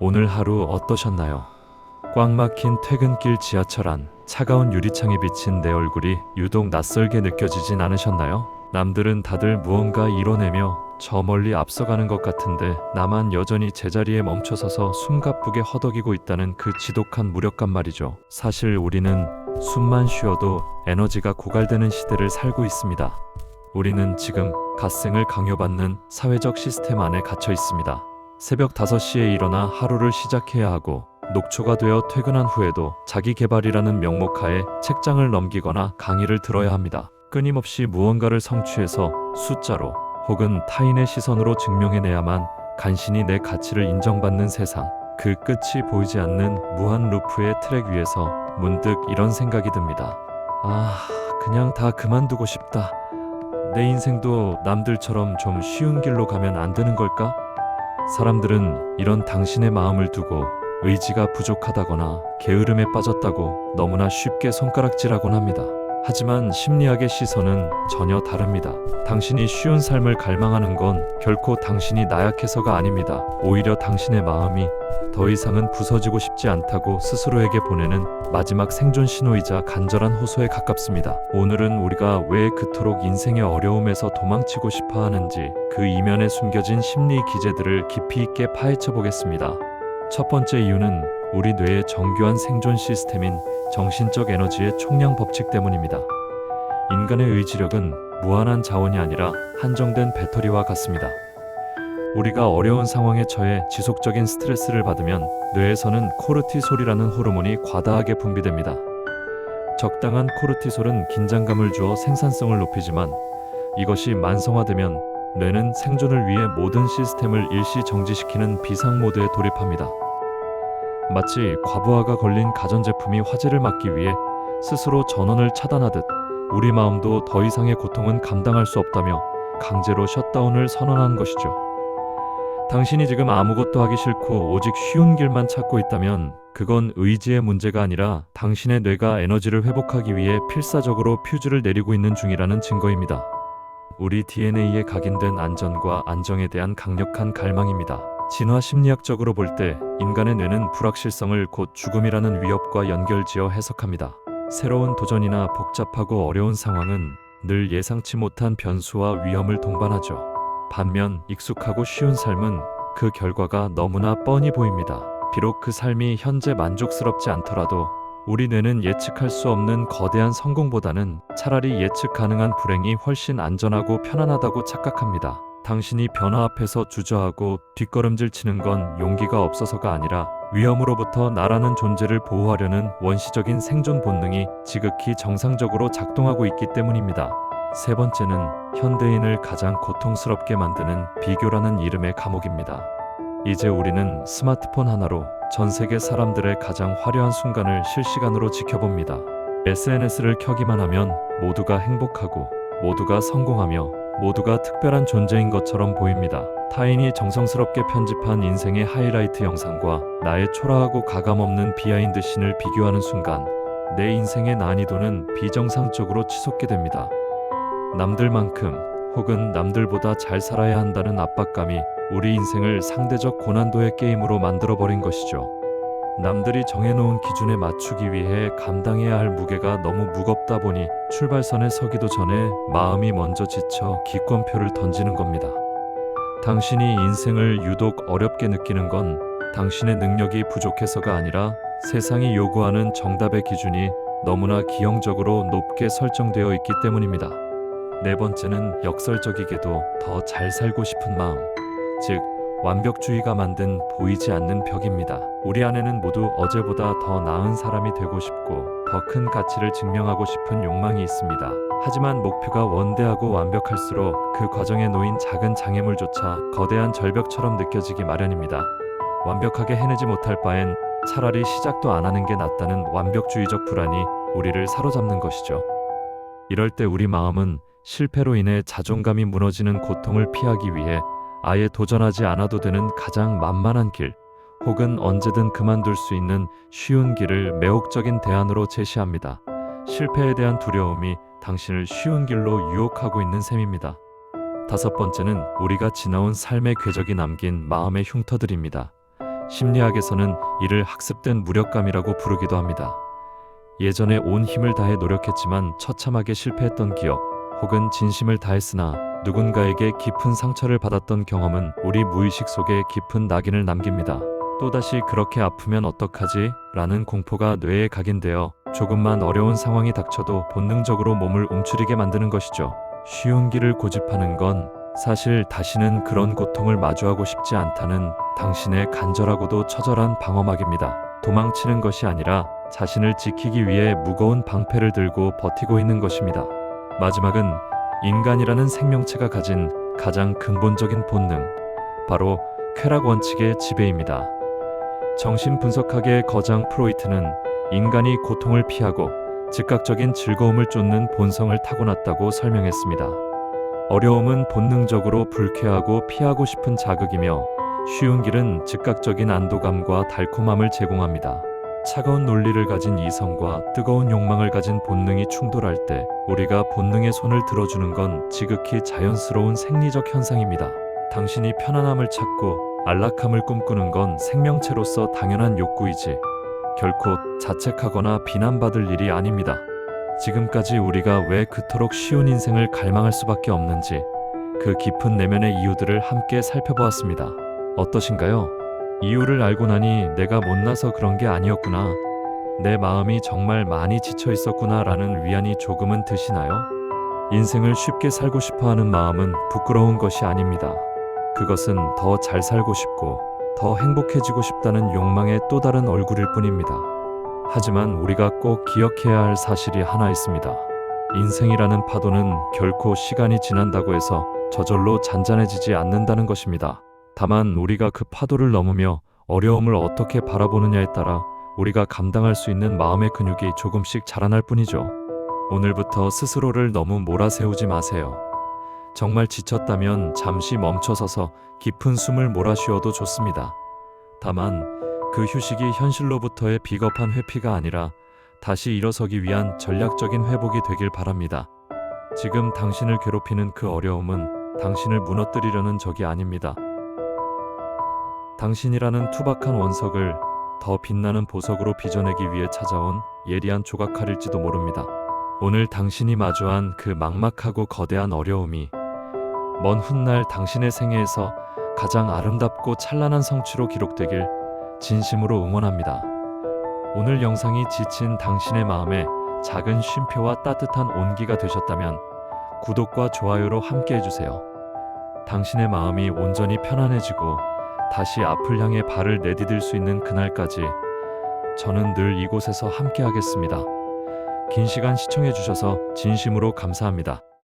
오늘 하루 어떠셨나요? 꽉 막힌 퇴근길 지하철 안, 차가운 유리창에 비친 내 얼굴이 유독 낯설게 느껴지진 않으셨나요? 남들은 다들 무언가 이뤄내며 저 멀리 앞서가는 것 같은데 나만 여전히 제자리에 멈춰서서 숨가쁘게 허덕이고 있다는 그 지독한 무력감 말이죠. 사실 우리는 숨만 쉬어도 에너지가 고갈되는 시대를 살고 있습니다. 우리는 지금 갓생을 강요받는 사회적 시스템 안에 갇혀 있습니다. 새벽 5시에 일어나 하루를 시작해야 하고 녹초가 되어 퇴근한 후에도 자기 개발이라는 명목하에 책장을 넘기거나 강의를 들어야 합니다. 끊임없이 무언가를 성취해서 숫자로 혹은 타인의 시선으로 증명해내야만 간신히 내 가치를 인정받는 세상. 그 끝이 보이지 않는 무한 루프의 트랙 위에서 문득 이런 생각이 듭니다. 그냥 다 그만두고 싶다. 내 인생도 남들처럼 좀 쉬운 길로 가면 안 되는 걸까? 사람들은 이런 당신의 마음을 두고 의지가 부족하다거나 게으름에 빠졌다고 너무나 쉽게 손가락질하곤 합니다. 하지만 심리학의 시선은 전혀 다릅니다. 당신이 쉬운 삶을 갈망하는 건 결코 당신이 나약해서가 아닙니다. 오히려 당신의 마음이 더 이상은 부서지고 싶지 않다고 스스로에게 보내는 마지막 생존 신호이자 간절한 호소에 가깝습니다. 오늘은 우리가 왜 그토록 인생의 어려움에서 도망치고 싶어 하는지 그 이면에 숨겨진 심리 기제들을 깊이 있게 파헤쳐 보겠습니다. 첫 번째 이유는 우리 뇌의 정교한 생존 시스템인 정신적 에너지의 총량 법칙 때문입니다. 인간의 의지력은 무한한 자원이 아니라 한정된 배터리와 같습니다. 우리가 어려운 상황에 처해 지속적인 스트레스를 받으면 뇌에서는 코르티솔이라는 호르몬이 과다하게 분비됩니다. 적당한 코르티솔은 긴장감을 주어 생산성을 높이지만 이것이 만성화되면 뇌는 생존을 위해 모든 시스템을 일시 정지시키는 비상 모드에 돌입합니다. 마치 과부하가 걸린 가전제품이 화재를 막기 위해 스스로 전원을 차단하듯 우리 마음도 더 이상의 고통은 감당할 수 없다며 강제로 셧다운을 선언한 것이죠. 당신이 지금 아무것도 하기 싫고 오직 쉬운 길만 찾고 있다면 그건 의지의 문제가 아니라 당신의 뇌가 에너지를 회복하기 위해 필사적으로 퓨즈를 내리고 있는 중이라는 증거입니다. 우리 DNA에 각인된 안전과 안정에 대한 강력한 갈망입니다. 진화 심리학적으로 볼 때 인간의 뇌는 불확실성을 곧 죽음이라는 위협과 연결지어 해석합니다. 새로운 도전이나 복잡하고 어려운 상황은 늘 예상치 못한 변수와 위험을 동반하죠. 반면 익숙하고 쉬운 삶은 그 결과가 너무나 뻔히 보입니다. 비록 그 삶이 현재 만족스럽지 않더라도 우리 뇌는 예측할 수 없는 거대한 성공보다는 차라리 예측 가능한 불행이 훨씬 안전하고 편안하다고 착각합니다. 당신이 변화 앞에서 주저하고 뒷걸음질 치는 건 용기가 없어서가 아니라 위험으로부터 나라는 존재를 보호하려는 원시적인 생존 본능이 지극히 정상적으로 작동하고 있기 때문입니다. 세 번째는 현대인을 가장 고통스럽게 만드는 비교라는 이름의 감옥입니다. 이제 우리는 스마트폰 하나로 전 세계 사람들의 가장 화려한 순간을 실시간으로 지켜봅니다. SNS를 켜기만 하면 모두가 행복하고 모두가 성공하며 모두가 특별한 존재인 것처럼 보입니다. 타인이 정성스럽게 편집한 인생의 하이라이트 영상과 나의 초라하고 가감없는 비하인드 씬을 비교하는 순간 내 인생의 난이도는 비정상적으로 치솟게 됩니다. 남들만큼 혹은 남들보다 잘 살아야 한다는 압박감이 우리 인생을 상대적 고난도의 게임으로 만들어버린 것이죠. 남들이 정해놓은 기준에 맞추기 위해 감당해야 할 무게가 너무 무겁다 보니 출발선에 서기도 전에 마음이 먼저 지쳐 기권표를 던지는 겁니다. 당신이 인생을 유독 어렵게 느끼는 건 당신의 능력이 부족해서가 아니라 세상이 요구하는 정답의 기준이 너무나 기형적으로 높게 설정되어 있기 때문입니다. 네 번째는 역설적이게도 더 잘 살고 싶은 마음, 즉 완벽주의가 만든 보이지 않는 벽입니다. 우리 안에는 모두 어제보다 더 나은 사람이 되고 싶고 더 큰 가치를 증명하고 싶은 욕망이 있습니다. 하지만 목표가 원대하고 완벽할수록 그 과정에 놓인 작은 장애물조차 거대한 절벽처럼 느껴지기 마련입니다. 완벽하게 해내지 못할 바엔 차라리 시작도 안 하는 게 낫다는 완벽주의적 불안이 우리를 사로잡는 것이죠. 이럴 때 우리 마음은 실패로 인해 자존감이 무너지는 고통을 피하기 위해 아예 도전하지 않아도 되는 가장 만만한 길, 혹은 언제든 그만둘 수 있는 쉬운 길을 매혹적인 대안으로 제시합니다. 실패에 대한 두려움이 당신을 쉬운 길로 유혹하고 있는 셈입니다. 다섯 번째는 우리가 지나온 삶의 궤적이 남긴 마음의 흉터들입니다. 심리학에서는 이를 학습된 무력감이라고 부르기도 합니다. 예전에 온 힘을 다해 노력했지만 처참하게 실패했던 기억, 혹은 진심을 다했으나 누군가에게 깊은 상처를 받았던 경험은 우리 무의식 속에 깊은 낙인을 남깁니다. 또다시 그렇게 아프면 어떡하지? 라는 공포가 뇌에 각인되어 조금만 어려운 상황이 닥쳐도 본능적으로 몸을 움츠리게 만드는 것이죠. 쉬운 길을 고집하는 건 사실 다시는 그런 고통을 마주하고 싶지 않다는 당신의 간절하고도 처절한 방어막입니다. 도망치는 것이 아니라 자신을 지키기 위해 무거운 방패를 들고 버티고 있는 것입니다. 마지막은 인간이라는 생명체가 가진 가장 근본적인 본능, 바로 쾌락 원칙의 지배입니다. 정신분석학의 거장 프로이트는 인간이 고통을 피하고 즉각적인 즐거움을 쫓는 본성을 타고났다고 설명했습니다. 어려움은 본능적으로 불쾌하고 피하고 싶은 자극이며 쉬운 길은 즉각적인 안도감과 달콤함을 제공합니다. 차가운 논리를 가진 이성과 뜨거운 욕망을 가진 본능이 충돌할 때 우리가 본능의 손을 들어주는 건 지극히 자연스러운 생리적 현상입니다. 당신이 편안함을 찾고 안락함을 꿈꾸는 건 생명체로서 당연한 욕구이지 결코 자책하거나 비난받을 일이 아닙니다. 지금까지 우리가 왜 그토록 쉬운 인생을 갈망할 수밖에 없는지 그 깊은 내면의 이유들을 함께 살펴보았습니다. 어떠신가요? 이유를 알고 나니 내가 못나서 그런 게 아니었구나, 내 마음이 정말 많이 지쳐 있었구나 라는 위안이 조금은 드시나요? 인생을 쉽게 살고 싶어하는 마음은 부끄러운 것이 아닙니다. 그것은 더 잘 살고 싶고 더 행복해지고 싶다는 욕망의 또 다른 얼굴일 뿐입니다. 하지만 우리가 꼭 기억해야 할 사실이 하나 있습니다. 인생이라는 파도는 결코 시간이 지난다고 해서 저절로 잔잔해지지 않는다는 것입니다. 다만 우리가 그 파도를 넘으며 어려움을 어떻게 바라보느냐에 따라 우리가 감당할 수 있는 마음의 근육이 조금씩 자라날 뿐이죠. 오늘부터 스스로를 너무 몰아세우지 마세요. 정말 지쳤다면 잠시 멈춰서서 깊은 숨을 몰아쉬어도 좋습니다. 다만 그 휴식이 현실로부터의 비겁한 회피가 아니라 다시 일어서기 위한 전략적인 회복이 되길 바랍니다. 지금 당신을 괴롭히는 그 어려움은 당신을 무너뜨리려는 적이 아닙니다. 당신이라는 투박한 원석을 더 빛나는 보석으로 빚어내기 위해 찾아온 예리한 조각칼일지도 모릅니다. 오늘 당신이 마주한 그 막막하고 거대한 어려움이 먼 훗날 당신의 생애에서 가장 아름답고 찬란한 성취로 기록되길 진심으로 응원합니다. 오늘 영상이 지친 당신의 마음에 작은 쉼표와 따뜻한 온기가 되셨다면 구독과 좋아요로 함께 해주세요. 당신의 마음이 온전히 편안해지고 다시 앞을 향해 발을 내디딜 수 있는 그날까지 저는 늘 이곳에서 함께 하겠습니다. 긴 시간 시청해 주셔서 진심으로 감사합니다.